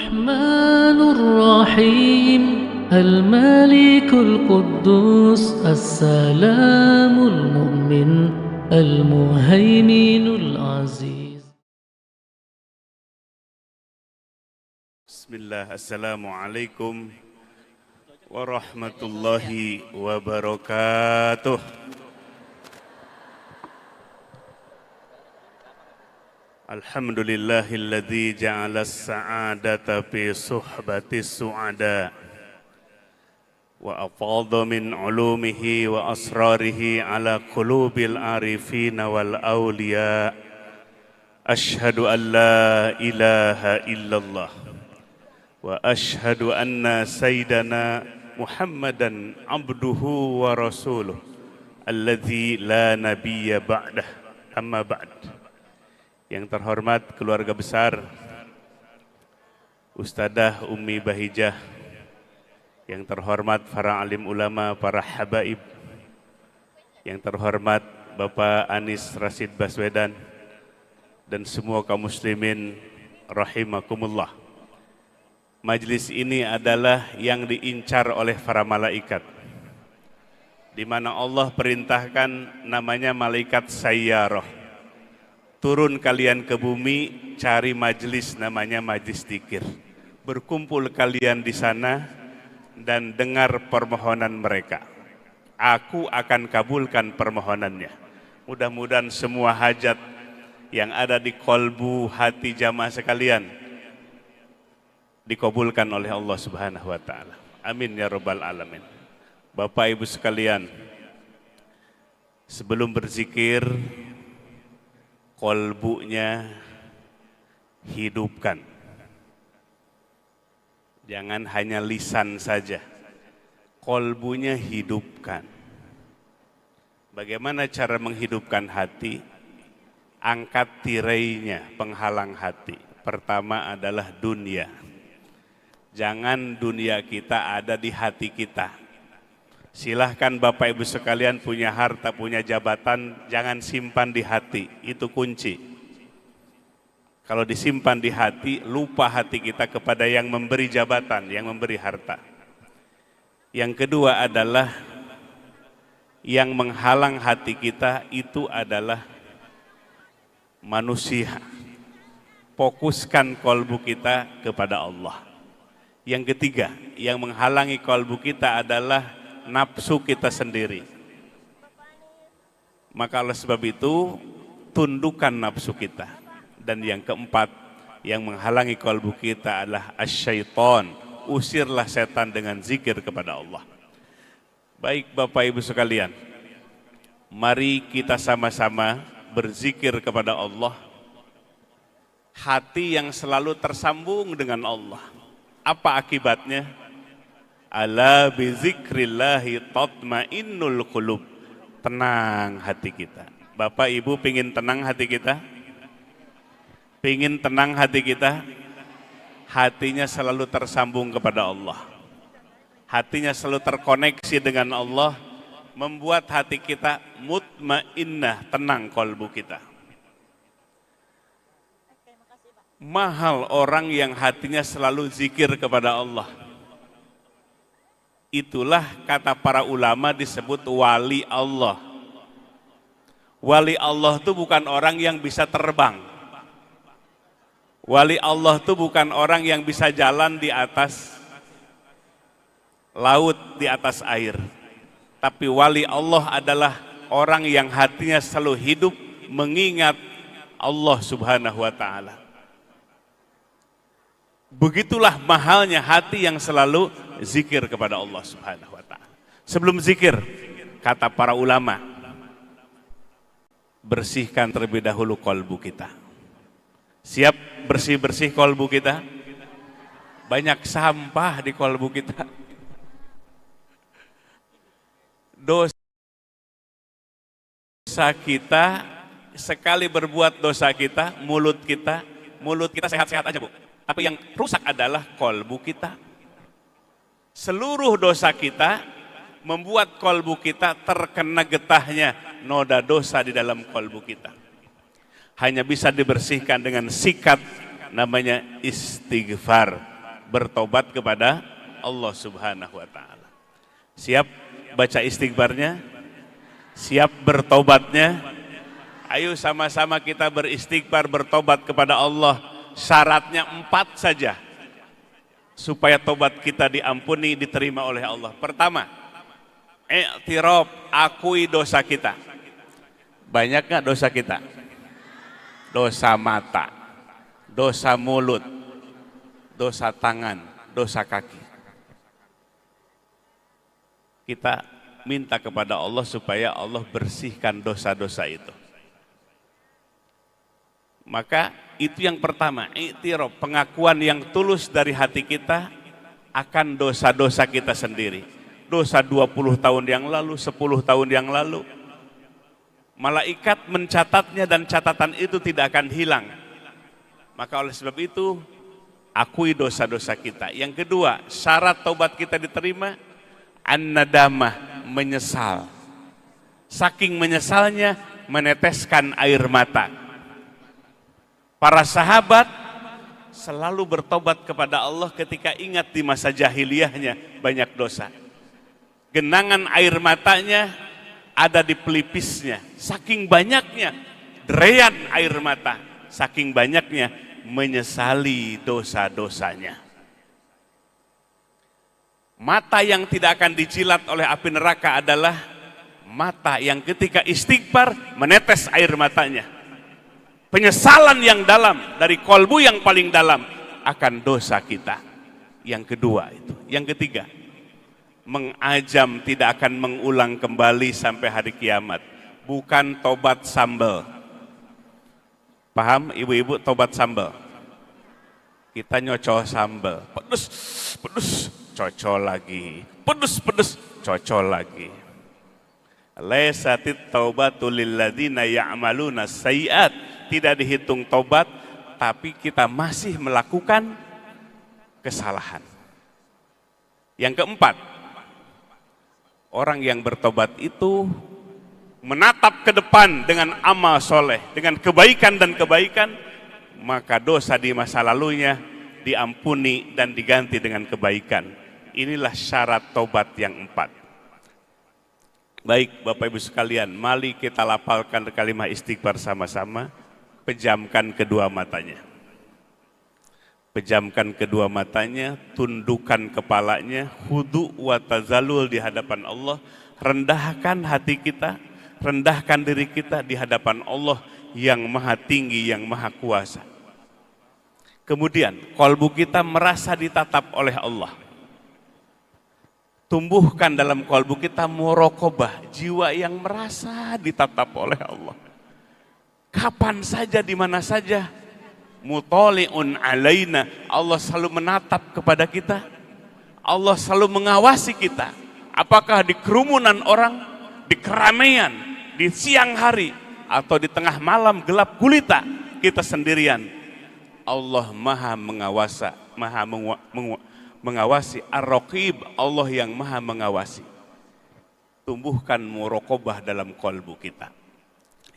الرحمن الرحيم الملك القدوس السلام المؤمن المهيمن العزيز. بسم الله. السلام عليكم ورحمة الله وبركاته. Alhamdulillahilladzi ja'ala as-sa'adata fi suhbati su'ada wa afadha min ulumihi wa asrarihi ala qulubil arifina wal awliya. Ashhadu an la ilaha illallah wa ashhadu anna sayyidana Muhammadan abduhu wa rasuluh alladzi la nabiyya ba'dah. Amma ba'd. Yang terhormat keluarga besar Ustadzah Ummi Bahijah, yang terhormat para alim ulama, para habaib, yang terhormat Bapak Anies Rashid Baswedan, dan semua kaum muslimin rahimakumullah. Majlis ini adalah yang diincar oleh para malaikat, di mana Allah perintahkan namanya malaikat sayyarah. Turun kalian ke bumi, cari majlis namanya majlis dzikir. Berkumpul kalian di sana dan dengar permohonan mereka. Aku akan kabulkan permohonannya. Mudah-mudahan semua hajat yang ada di kolbu hati jamaah sekalian dikabulkan oleh Allah Subhanahu wa taala. Amin ya rabbal alamin. Bapak Ibu sekalian, sebelum berzikir, kolbunya hidupkan. Jangan hanya lisan saja, kolbunya hidupkan. Bagaimana cara menghidupkan hati? Angkat tirainya, penghalang hati. Pertama adalah dunia. Jangan dunia kita ada di hati kita. Silahkan Bapak Ibu sekalian punya harta, punya jabatan, jangan simpan di hati, itu kunci. Kalau disimpan di hati, lupa hati kita kepada yang memberi jabatan, yang memberi harta. Yang kedua adalah, yang menghalang hati kita itu adalah manusia. Fokuskan kolbu kita kepada Allah. Yang ketiga, yang menghalangi kolbu kita adalah nafsu kita sendiri. Maka oleh sebab itu, tundukkan nafsu kita. Dan yang keempat, yang menghalangi kalbu kita adalah asyaiton. Usirlah setan dengan zikir kepada Allah. Baik Bapak Ibu sekalian, mari kita sama-sama berzikir kepada Allah. Hati yang selalu tersambung dengan Allah, apa akibatnya? Ala bizikrillahi tatmainnul qulub. Tenang hati kita. Bapak Ibu pingin tenang hati kita? Pingin tenang hati kita? Hatinya selalu tersambung kepada Allah. Hatinya selalu terkoneksi dengan Allah, membuat hati kita mutmainnah, tenang kalbu kita. Mahal orang yang hatinya selalu zikir kepada Allah. Itulah kata para ulama disebut wali Allah. Wali Allah itu bukan orang yang bisa terbang. Wali Allah itu bukan orang yang bisa jalan di atas laut, di atas air. Tapi wali Allah adalah orang yang hatinya selalu hidup mengingat Allah Subhanahu wa ta'ala. Begitulah mahalnya hati yang selalu zikir kepada Allah Subhanahu wa ta'ala. Sebelum zikir, kata para ulama, bersihkan terlebih dahulu kolbu kita. Siap bersih-bersih kolbu kita? Banyak sampah di kolbu kita. Dosa kita, sekali berbuat dosa kita, mulut kita sehat-sehat aja Bu. Tapi yang rusak adalah kolbu kita. Seluruh dosa kita membuat kolbu kita terkena getahnya noda dosa di dalam kolbu kita. Hanya bisa dibersihkan dengan sikat namanya istighfar. bertobat kepada Allah Subhanahu wa taala. Siap baca istighfarnya? Siap bertobatnya? Ayo sama-sama kita beristighfar, bertobat kepada Allah. Syaratnya 4 saja supaya tobat kita diampuni, diterima oleh Allah. Pertama, i'tiraf, akui dosa kita. Banyak nggak dosa kita? Dosa mata, dosa mulut, dosa tangan, dosa kaki. Kita minta kepada Allah supaya Allah bersihkan dosa-dosa itu. Maka itu yang pertama, i'tiraf, pengakuan yang tulus dari hati kita akan dosa-dosa kita sendiri. Dosa 20 tahun yang lalu, 10 tahun yang lalu. Malaikat mencatatnya dan catatan itu tidak akan hilang. Maka oleh sebab itu, akui dosa-dosa kita. Yang kedua, syarat taubat kita diterima, an-nadamah, menyesal. Saking menyesalnya, meneteskan air mata. Para sahabat selalu bertobat kepada Allah ketika ingat di masa jahiliyahnya banyak dosa. Genangan air matanya ada di pelipisnya. Saking banyaknya derean air mata, saking banyaknya menyesali dosa-dosanya. Mata yang tidak akan dijilat oleh api neraka adalah mata yang ketika istighfar menetes air matanya. Penyesalan yang dalam dari kolbu yang paling dalam akan dosa kita. Yang kedua itu. Yang ketiga, mengajam tidak akan mengulang kembali sampai hari kiamat. Bukan tobat sambal. Paham ibu-ibu tobat sambal? Kita nyocol sambal. Pedes, pedes, cocol lagi. Pedes, pedes, cocol lagi. Laisatit taubatu lilladzina ya'maluna sayyi'at. Tidak dihitung tobat, tapi kita masih melakukan kesalahan. Yang keempat, orang yang bertobat itu menatap ke depan dengan amal soleh, dengan kebaikan dan kebaikan, maka dosa di masa lalunya diampuni dan diganti dengan kebaikan. Inilah syarat tobat yang 4. Baik Bapak Ibu sekalian, mari kita lafalkan kalimat istighfar sama-sama. Pejamkan kedua matanya. Pejamkan kedua matanya, tundukkan kepalanya, khudu wa tazallul di hadapan Allah. Rendahkan hati kita, rendahkan diri kita di hadapan Allah yang maha tinggi, yang maha kuasa. Kemudian, kolbu kita merasa ditatap oleh Allah. Tumbuhkan dalam kolbu kita muraqabah, jiwa yang merasa ditatap oleh Allah. Kapan saja, di mana saja, mutali'un alaina, Allah selalu menatap kepada kita. Allah selalu mengawasi kita. Apakah di kerumunan orang, di keramaian, di siang hari, atau di tengah malam gelap gulita, kita sendirian. Allah maha mengawasi, ar-raqib, Allah yang maha mengawasi. Tumbuhkan muraqabah dalam kolbu kita.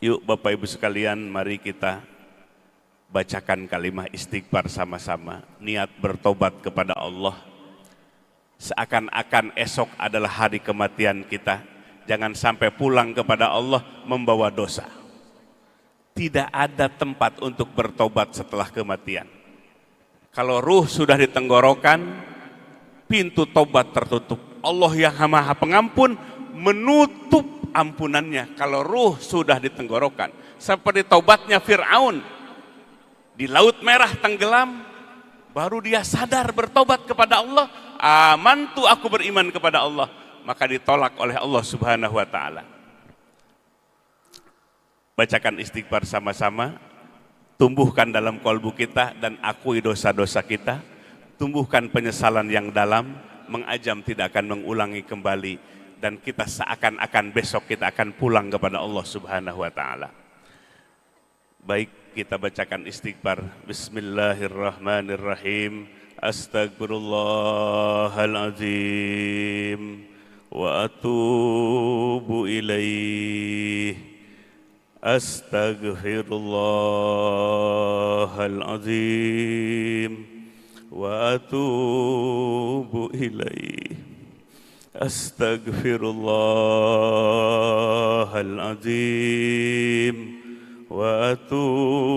Yuk Bapak Ibu sekalian, mari kita bacakan kalimat istighfar sama-sama. Niat bertobat kepada Allah. Seakan-akan esok adalah hari kematian kita. Jangan sampai pulang kepada Allah membawa dosa. Tidak ada tempat untuk bertobat setelah kematian. Kalau ruh sudah di tenggorokan, pintu tobat tertutup. Allah yang maha pengampun menutup ampunannya kalau ruh sudah di tenggorokan. Seperti taubatnya Fir'aun di Laut Merah tenggelam, baru dia sadar bertobat kepada Allah. Amantu, aku beriman kepada Allah. Maka ditolak oleh Allah Subhanahu wa ta'ala. Bacakan istighfar sama-sama. Tumbuhkan dalam kolbu kita dan akui dosa-dosa kita. Tumbuhkan penyesalan yang dalam, mengajam tidak akan mengulangi kembali. Dan kita seakan-akan besok kita akan pulang kepada Allah Subhanahu wa ta'ala. Baik, kita bacakan istighfar. Bismillahirrahmanirrahim. Astagfirullahaladzim wa atubu ilaih. Astagfirullahaladzim وأتوب إليه أستغفر الله العظيم وأتوب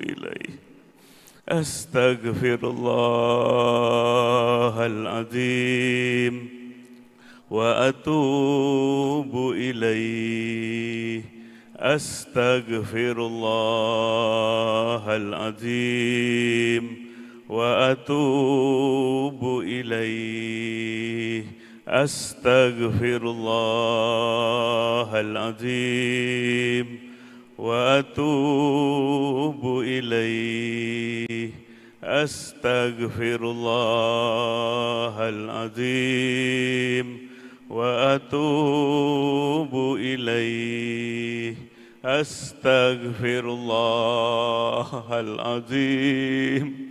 إليه أستغفر الله العظيم وأتوب إليه أستغفر الله العظيم وأتوب إليه أستغفر الله العظيم وأتوب إليه أستغفر الله العظيم وأتوب إليه أستغفر الله العظيم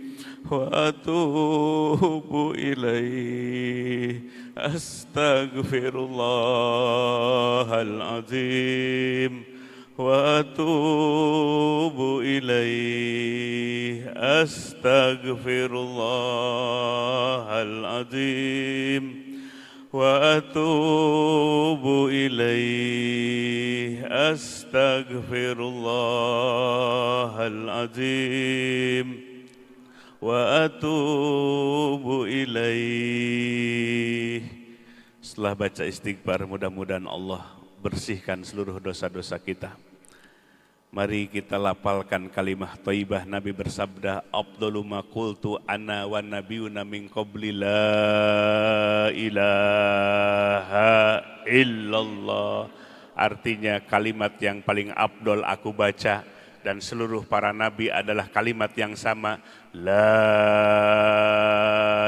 وأتوب إليه أستغفر الله العظيم وأتوب إليه أستغفر الله العظيم وأتوب إليه أستغفر الله العظيم وأتوب إليه. Setelah baca istighfar, mudah-mudahan Allah bersihkan seluruh dosa-dosa kita. Mari kita lapalkan kalimah thayyibah. Nabi bersabda, afdalu ma qultu ana wan nabiyuna min qabli la ilaha illallah. Artinya kalimat yang paling afdol aku baca dan seluruh para nabi adalah kalimat yang sama, la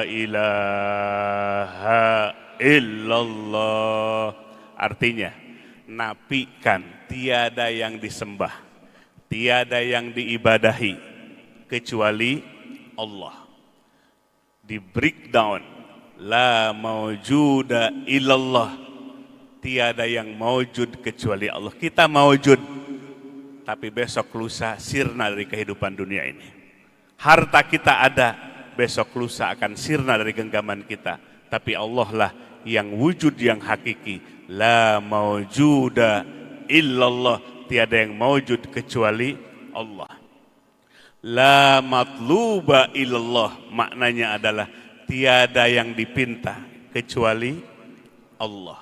ilaha illallah. Artinya nafikan tiada yang disembah, tiada yang diibadahi kecuali Allah. Di breakdown, la maujuda illallah, tiada yang maujud kecuali Allah. Kita maujud, tapi besok lusa sirna dari kehidupan dunia ini. Harta kita ada, besok lusa akan sirna dari genggaman kita. Tapi Allah lah yang wujud yang hakiki. La maujuda illallah, tiada yang maujud kecuali Allah. La matluba illallah, maknanya adalah tiada yang dipinta kecuali Allah.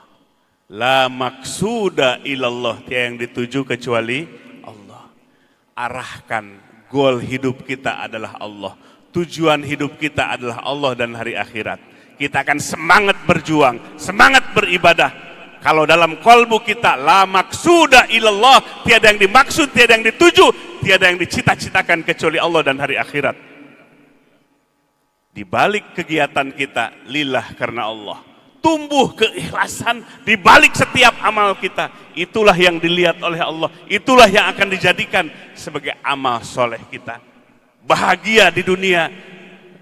La maksuda illallah, tiada yang dituju kecuali Allah. Arahkan goal hidup kita adalah Allah. Tujuan hidup kita adalah Allah dan hari akhirat. Kita akan semangat berjuang, semangat beribadah. Kalau dalam kolbu kita la maksuda ilallah, tiada yang dimaksud, tiada yang dituju, tiada yang dicita-citakan kecuali Allah dan hari akhirat. Di balik kegiatan kita lillah karena Allah. Tumbuh keikhlasan di balik setiap amal kita. Itulah yang dilihat oleh Allah. Itulah yang akan dijadikan sebagai amal soleh kita. Bahagia di dunia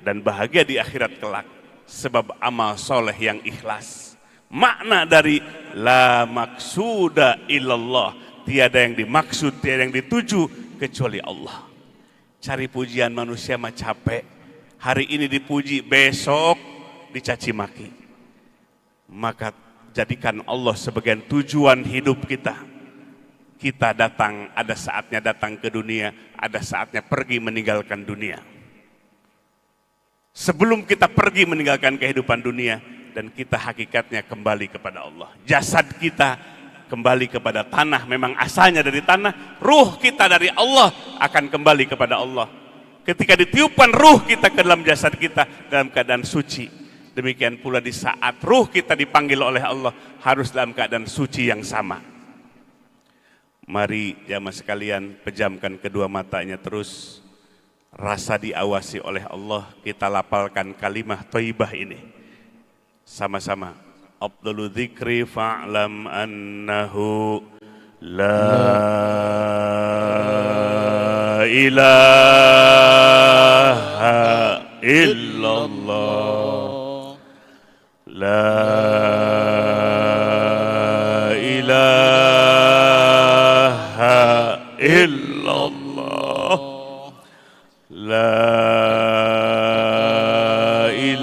dan bahagia di akhirat kelak. Sebab amal soleh yang ikhlas. Makna dari la maksuda illallah, tiada yang dimaksud, tiada yang dituju kecuali Allah. Cari pujian manusia mah capek. Hari ini dipuji, besok dicaci maki. Maka jadikan Allah sebagai tujuan hidup kita. Kita datang, ada saatnya datang ke dunia, ada saatnya pergi meninggalkan dunia. Sebelum kita pergi meninggalkan kehidupan dunia, dan kita hakikatnya kembali kepada Allah. Jasad kita kembali kepada tanah, memang asalnya dari tanah. Ruh kita dari Allah akan kembali kepada Allah. Ketika ditiupkan ruh kita ke dalam jasad kita dalam keadaan suci. Demikian pula di saat ruh kita dipanggil oleh Allah, harus dalam keadaan suci yang sama. Mari jamaah sekalian, pejamkan kedua matanya terus. Rasa diawasi oleh Allah, kita lapalkan kalimah thayyibah ini. Sama-sama. Afdalu dzikri fa'lam annahu la ilaha illallah. La ilaha illallah. La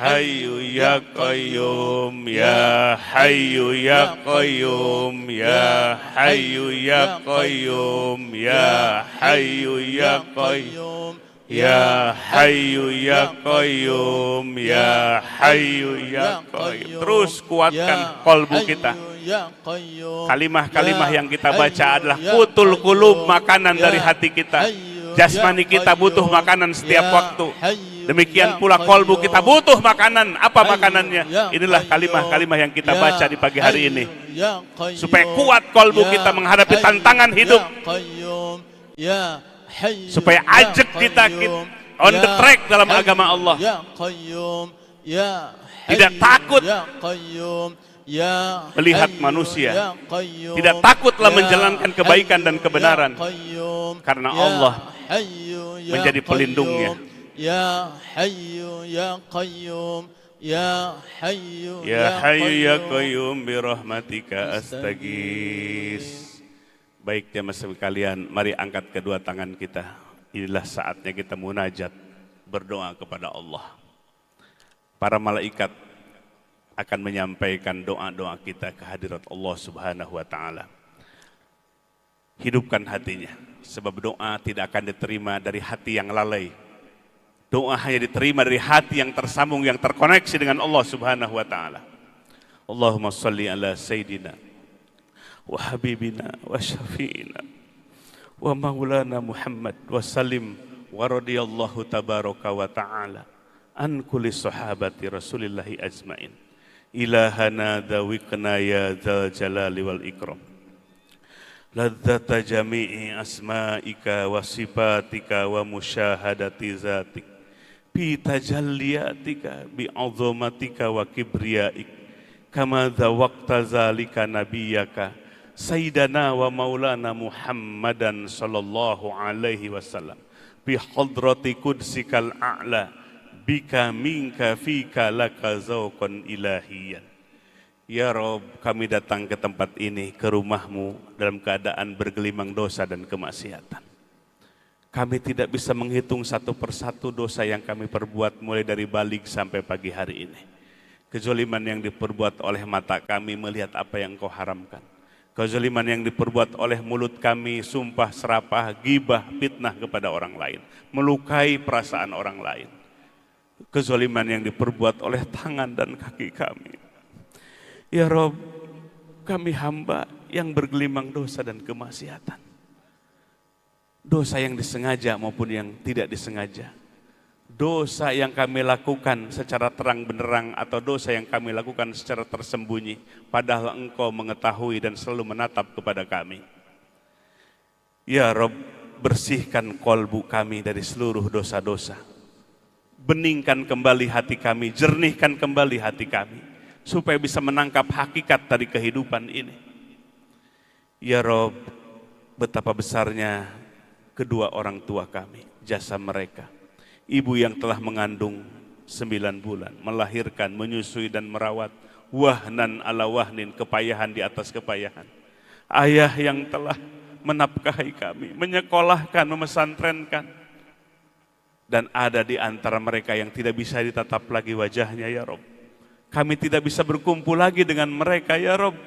Hayyu ya Qayyum ya Hayyu ya Qayyum ya Hayyu ya Qayyum ya Hayyu ya Qayyum ya Hayyu ya Qayyum ya Hayyu ya Qayyum. Terus kuatkan kolbu kita. Kalimah-kalimah yang kita baca adalah qutul qulub, makanan dari hati kita. Jasmani kita butuh makanan setiap waktu. Demikian pula kolbu kita butuh makanan. Apa makanannya? Inilah kalimah-kalimah yang kita baca di pagi hari ini. Supaya kuat kolbu kita menghadapi tantangan hidup. Supaya ajak kita on the track dalam agama Allah. Tidak takut melihat manusia. Tidak takutlah menjalankan kebaikan dan kebenaran. Karena Allah menjadi pelindungnya. Ya Hayyu ya Qayyum ya Hayyu ya Qayyum birahmatika astaghis. Baik jemaah sekalian, mari angkat kedua tangan kita. Inilah saatnya kita munajat, berdoa kepada Allah. Para malaikat akan menyampaikan doa-doa kita ke hadirat Allah Subhanahu wa taala. Hidupkan hatinya, sebab doa tidak akan diterima dari hati yang lalai. Doa hanya diterima dari hati yang tersambung, yang terkoneksi dengan Allah Subhanahu wa taala. Allahumma shalli ala sayyidina wa habibina wa syafi'ina wa maulana Muhammad wa salim wa radiyallahu tabaraka wa ta'ala an kulli sahabati Rasulillahi ajmain. Ilahana dawiqna ya dzal jalali wal ikram. Ladzata jami'i asma'ika wa sifatika wa musyahadati zatik. Bi tajalliyatika bi azamatika wa kibriyaik. Kama dzawaqta zalika nabiyyaka Sayyidana wa maulana Muhammadan sallallahu alaihi wasallam bi hadrati qudsikal a'la bika minka fika laka zauqan ilahiyan. Ya Rob, kami datang ke tempat ini, ke rumahmu dalam keadaan bergelimang dosa dan kemaksiatan. Kami tidak bisa menghitung satu persatu dosa yang kami perbuat mulai dari balik sampai pagi hari ini. Kezaliman yang diperbuat oleh mata kami melihat apa yang Kau haramkan. Kezaliman yang diperbuat oleh mulut kami, sumpah, serapah, gibah, fitnah kepada orang lain, melukai perasaan orang lain. Kezaliman yang diperbuat oleh tangan dan kaki kami. Ya Rob, kami hamba yang bergelimang dosa dan kemaksiatan. Dosa yang disengaja maupun yang tidak disengaja. Dosa yang kami lakukan secara terang benderang atau dosa yang kami lakukan secara tersembunyi, padahal Engkau mengetahui dan selalu menatap kepada kami. Ya Rob, bersihkan kolbu kami dari seluruh dosa-dosa. Beningkan kembali hati kami, jernihkan kembali hati kami, supaya bisa menangkap hakikat dari kehidupan ini. Ya Rob, betapa besarnya kedua orang tua kami, jasa mereka. Ibu yang telah mengandung 9 bulan, melahirkan, menyusui dan merawat, wahnan ala wahnin, kepayahan di atas kepayahan. Ayah yang telah menafkahi kami, menyekolahkan, memesantrenkan. Dan ada di antara mereka yang tidak bisa ditatap lagi wajahnya, ya Rob. Kami tidak bisa berkumpul lagi dengan mereka, ya Rob.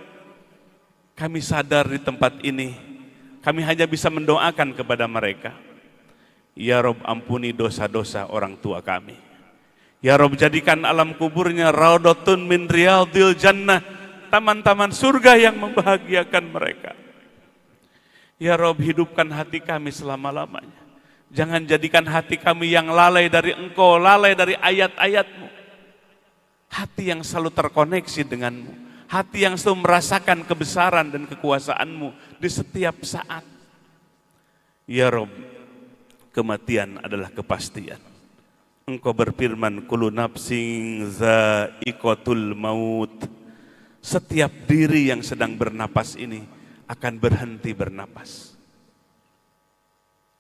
Kami sadar di tempat ini, kami hanya bisa mendoakan kepada mereka. Ya Rob, ampuni dosa-dosa orang tua kami. Ya Rob, jadikan alam kuburnya raudhatun min riyadil jannah, taman-taman surga yang membahagiakan mereka. Ya Rob, hidupkan hati kami selama-lamanya. Jangan jadikan hati kami yang lalai dari Engkau, lalai dari ayat-ayat-Mu. Hati yang selalu terkoneksi denganmu. Hati yang selalu merasakan kebesaran dan kekuasaan-Mu di setiap saat. Ya Rob, kematian adalah kepastian. Engkau berfirman, kullu nafsin za'iqatul maut. Setiap diri yang sedang bernapas ini akan berhenti bernapas.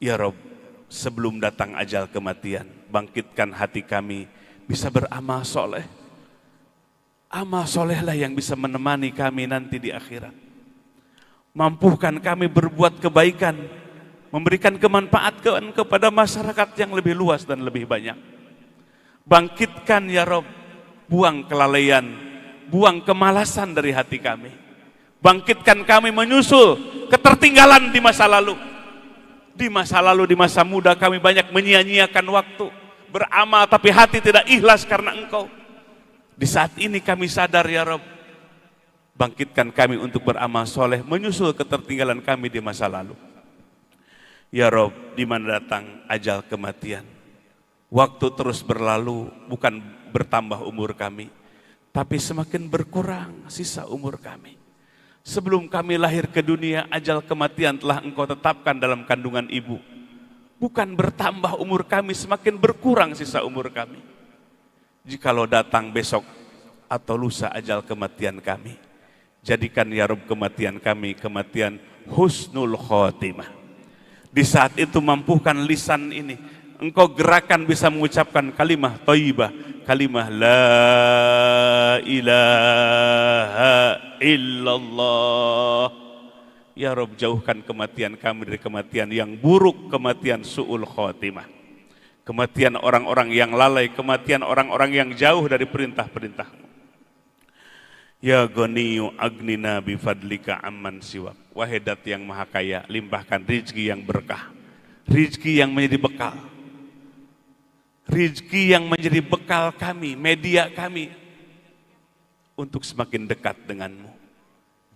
Ya Rob, sebelum datang ajal kematian, bangkitkan hati kami bisa beramal soleh. Amal solehlah yang bisa menemani kami nanti di akhirat. Mampukan kami berbuat kebaikan, memberikan kemanfaatan kepada masyarakat yang lebih luas dan lebih banyak. Bangkitkan ya Rob buang kelalaian, buang kemalasan dari hati kami. Bangkitkan kami menyusul ketertinggalan di masa lalu. Di masa lalu, di masa muda kami banyak menyia-nyiakan waktu, beramal tapi hati tidak ikhlas karena Engkau. Di saat ini kami sadar ya Rabb, bangkitkan kami untuk beramal soleh, menyusul ketertinggalan kami di masa lalu. Ya Rabb, di mana datang ajal kematian, waktu terus berlalu, bukan bertambah umur kami, tapi semakin berkurang sisa umur kami. Sebelum kami lahir ke dunia, ajal kematian telah Engkau tetapkan dalam kandungan ibu. Bukan bertambah umur kami, semakin berkurang sisa umur kami. Jikalau datang besok atau lusa ajal kematian kami, jadikan ya Rabb kematian kami kematian husnul khotimah. Di saat itu mampukan lisan ini, Engkau gerakan bisa mengucapkan kalimah thayyibah, kalimah la ilaha illallah. Ya Rabb, jauhkan kematian kami dari kematian yang buruk, kematian su'ul khotimah, kematian orang-orang yang lalai, kematian orang-orang yang jauh dari perintah-perintah-Mu. Ya Ghaniyu agnina bifadlika amman siwak. Wahai Dat yang maha kaya, limpahkan rizki yang berkah, rizki yang menjadi bekal, rizki yang menjadi bekal kami, media kami untuk semakin dekat denganmu.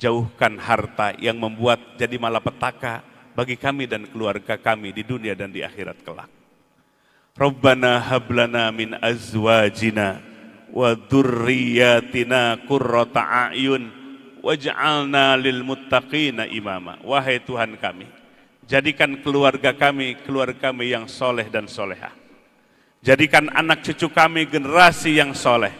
Jauhkan harta yang membuat jadi malapetaka bagi kami dan keluarga kami di dunia dan di akhirat kelak. Rabbana hablana min azwajina wa dzurriyyatina qurrata a'yun waj'alna lil muttaqina imama. Wahai Tuhan kami, jadikan keluarga kami yang soleh dan solehah. Jadikan anak cucu kami generasi yang soleh.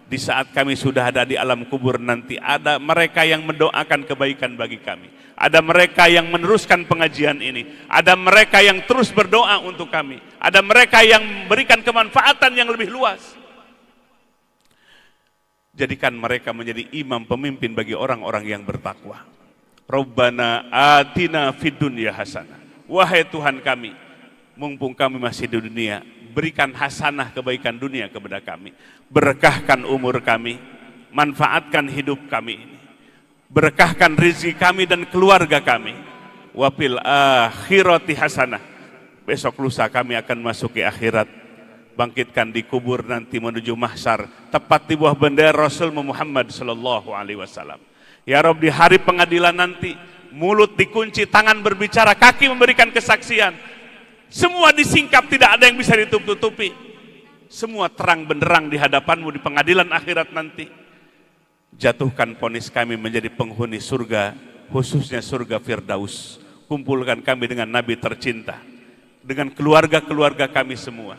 Di saat kami sudah ada di alam kubur nanti, ada mereka yang mendoakan kebaikan bagi kami. Ada mereka yang meneruskan pengajian ini. Ada mereka yang terus berdoa untuk kami. Ada mereka yang memberikan kemanfaatan yang lebih luas. Jadikan mereka menjadi imam pemimpin bagi orang-orang yang bertakwa. Rabbana atina fid dunya hasanah. Wahai Tuhan kami, mumpung kami masih di dunia, berikan hasanah kebaikan dunia kepada kami. Berkahkan umur kami, manfaatkan hidup kami ini. Berkahkan rezeki kami dan keluarga kami. Wa fil akhirati hasanah. Besok lusa kami akan masuk ke akhirat. Bangkitkan di kubur nanti menuju mahsyar, tepat di bawah bendera Rasul Muhammad sallallahu alaihi wasallam. Ya Rabb, di hari pengadilan nanti, mulut dikunci, tangan berbicara, kaki memberikan kesaksian. Semua disingkap, tidak ada yang bisa ditutup-tutupi. Semua terang benderang di hadapanmu di pengadilan akhirat nanti. Jatuhkan vonis kami menjadi penghuni surga, khususnya surga Firdaus. Kumpulkan kami dengan Nabi tercinta, dengan keluarga-keluarga kami semua.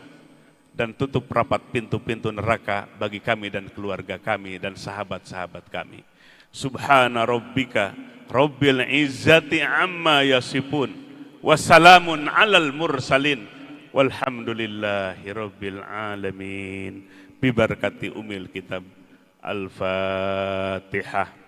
Dan tutup rapat pintu-pintu neraka bagi kami dan keluarga kami dan sahabat-sahabat kami. Subhana rabbika rabbil izzati amma yasifun. Wassalamun alal mursalin. Walhamdulillahi rabbil alamin. Bibarakati umil kitab. Al-Fatihah.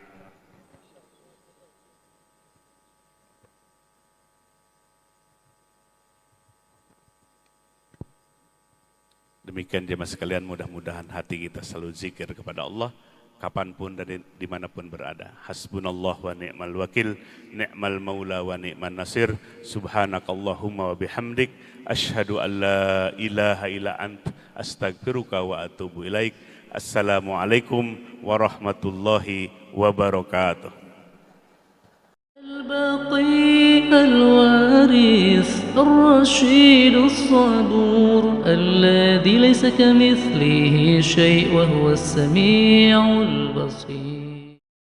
Demikian jemaah sekalian, mudah-mudahan hati kita selalu zikir kepada Allah kapanpun dan dimanapun berada. Hasbunallah wa ni'mal wakil, ni'mal maula wa ni'man nasir. Subhanakallahumma wa bihamdik, asyhadu an la ilaha illa ant, astagfiruka wa atubu ilaik. Assalamualaikum warahmatullahi wabarakatuh. البقيء الوارث الرشيد الصبور الذي ليس كمثله شيء وهو السميع البصير.